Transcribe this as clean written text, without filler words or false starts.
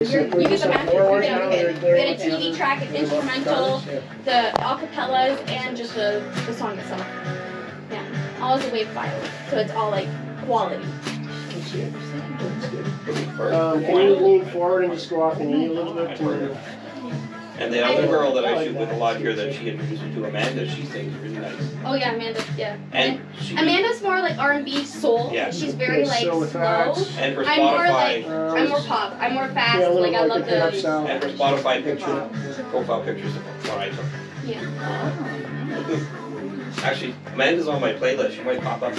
You get the master, you get a TV track, an instrumental, the acapellas, and just the song itself. Yeah, all as a WAV file, so it's all like quality. Can you lean forward and just go off the knee a little bit? And the other girl that I shoot with a lot here that she introduced me to, Amanda, she sings really nice. Oh yeah, Amanda, yeah. And Amanda's more like R&B soul. Yeah. She's very like slow. And for I'm more Spotify, like, I'm more pop. I'm more fast. Yeah, like I love the. and for Spotify profile pictures of what I took. Yeah. Actually, Amanda's on my playlist. She might pop up.